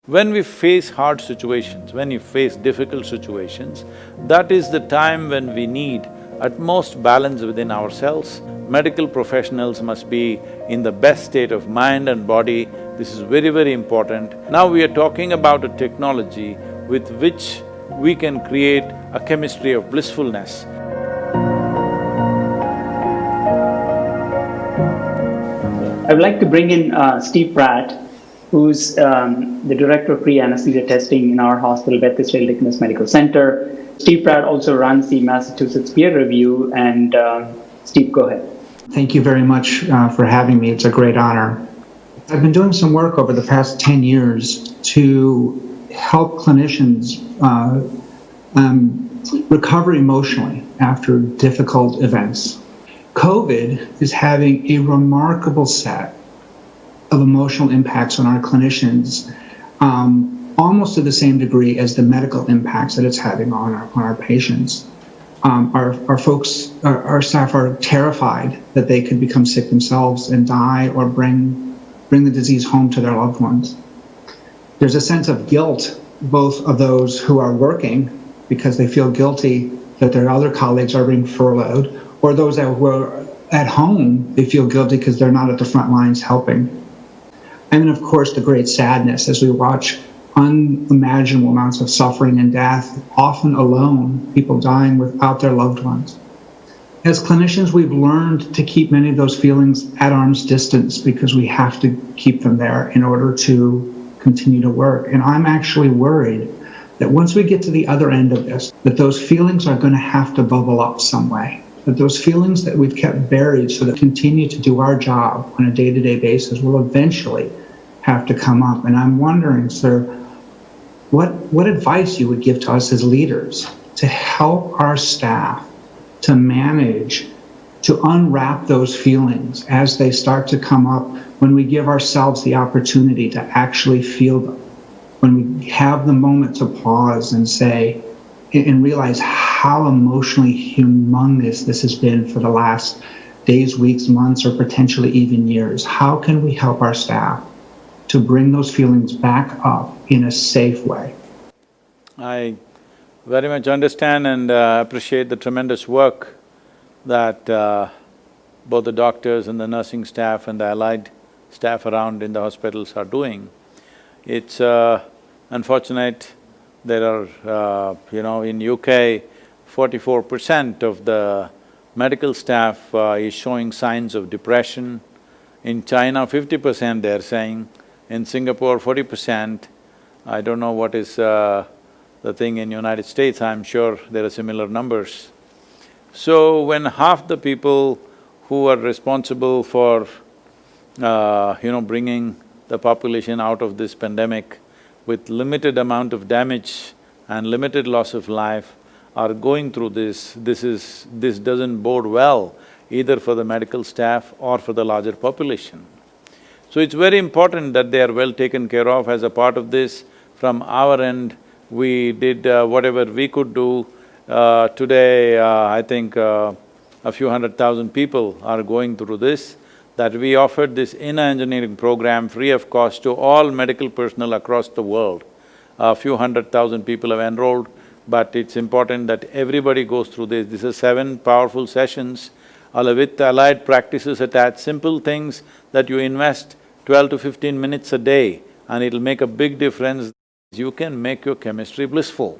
When we face hard situations, when you face difficult situations, that is the time when we need utmost balance within ourselves. Medical professionals must be in the best state of mind and body. This is very, very important. Now we are talking about a technology with which we can create a chemistry of blissfulness. I would like to bring in Steve Pratt, who's the Director of Pre-Anesthesia Testing in our hospital, Beth Israel Deaconess Medical Center. Steve Pratt also runs the Massachusetts Peer Review, and Steve, go ahead. Thank you very much for having me. It's a great honor. I've been doing some work over the past 10 years to help clinicians recover emotionally after difficult events. COVID is having a remarkable set of emotional impacts on our clinicians, almost to the same degree as the medical impacts that it's having on our patients. Our staff are terrified that they could become sick themselves and die or bring the disease home to their loved ones. There's a sense of guilt, both of those who are working because they feel guilty that their other colleagues are being furloughed, or those that were at home, they feel guilty because they're not at the front lines helping. And then, of course, the great sadness as we watch unimaginable amounts of suffering and death, often alone, people dying without their loved ones. As clinicians, we've learned to keep many of those feelings at arm's distance because we have to keep them there in order to continue to work. And I'm actually worried that once we get to the other end of this, that those feelings are going to have to bubble up some way. That those feelings that we've kept buried so that we continue to do our job on a day-to-day basis will eventually have to come up. And I'm wondering, sir, what advice you would give to us as leaders to help our staff to manage, to unwrap those feelings as they start to come up when we give ourselves the opportunity to actually feel them, when we have the moment to pause and say, and realize how emotionally humongous this has been for the last days, weeks, months, or potentially even years. How can we help our staff to bring those feelings back up in a safe way? I very much understand and appreciate the tremendous work that both the doctors and the nursing staff and the allied staff around in the hospitals are doing. It's unfortunate there are, in UK, 44% of the medical staff is showing signs of depression. In China, 50% they're saying. In Singapore, 40%. I don't know what is the thing in United States, I'm sure there are similar numbers. So when half the people who are responsible for, bringing the population out of this pandemic with limited amount of damage and limited loss of life are going through this doesn't bode well either for the medical staff or for the larger population. So it's very important that they are well taken care of. As a part of this, from our end, we did whatever we could do. Today, I think a few 100,000 people are going through this, that we offered this inner engineering program free of cost to all medical personnel across the world. A few 100,000 people have enrolled, but it's important that everybody goes through this. This is 7 powerful sessions with allied practices attached, simple things that you invest 12 to 15 minutes a day and it'll make a big difference. You can make your chemistry blissful,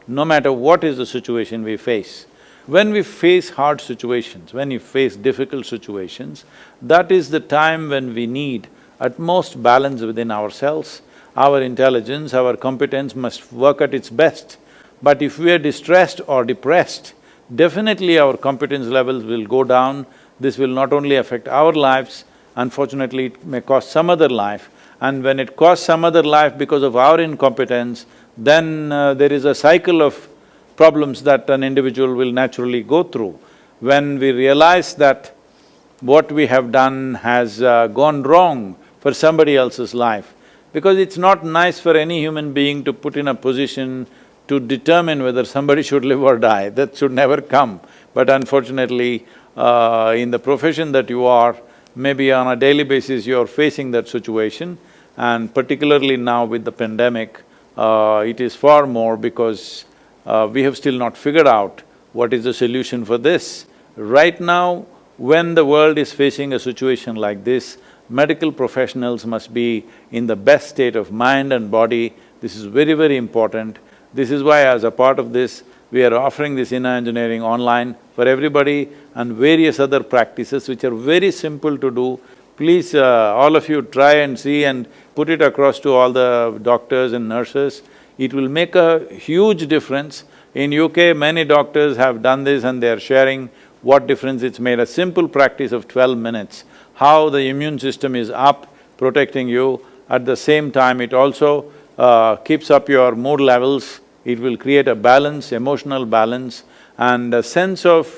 no matter what is the situation we face. When we face hard situations, when we face difficult situations, that is the time when we need utmost balance within ourselves. Our intelligence, our competence must work at its best. But if we are distressed or depressed, definitely our competence levels will go down. This will not only affect our lives, unfortunately it may cost some other life. And when it costs some other life because of our incompetence, then there is a cycle of problems that an individual will naturally go through. When we realize that what we have done has gone wrong for somebody else's life, because it's not nice for any human being to put in a position to determine whether somebody should live or die, that should never come. But unfortunately, in the profession that you are, maybe on a daily basis you're facing that situation. and particularly now with the pandemic, it is far more because we have still not figured out what is the solution for this. Right now, when the world is facing a situation like this, medical professionals must be in the best state of mind and body. This is very, very important. This is why as a part of this, we are offering this inner engineering online for everybody and various other practices which are very simple to do. Please, all of you try and see and put it across to all the doctors and nurses. It will make a huge difference. In UK, many doctors have done this and they are sharing what difference it's made. A simple practice of 12 minutes, how the immune system is up, protecting you. At the same time, it also keeps up your mood levels. It will create a balance, emotional balance, and a sense of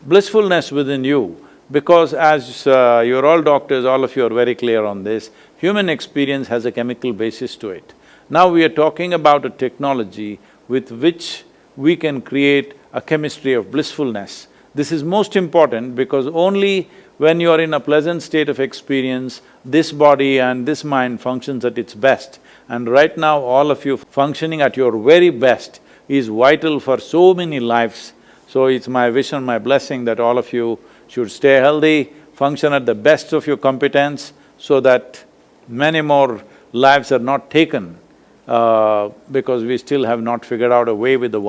blissfulness within you. Because as you're all doctors, all of you are very clear on this, human experience has a chemical basis to it. Now we are talking about a technology with which we can create a chemistry of blissfulness. This is most important because only when you are in a pleasant state of experience, this body and this mind functions at its best. And right now, all of you functioning at your very best is vital for so many lives. So it's my wish and my blessing that all of you should stay healthy, function at the best of your competence so that many more lives are not taken because we still have not figured out a way with the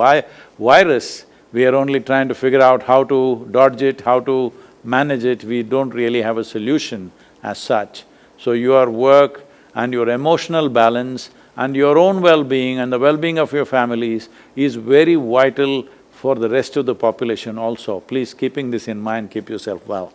virus. We are only trying to figure out how to dodge it, how to manage it. We don't really have a solution as such. So your work and your emotional balance and your own well-being and the well-being of your families is very vital for the rest of the population also. Please, keeping this in mind, keep yourself well.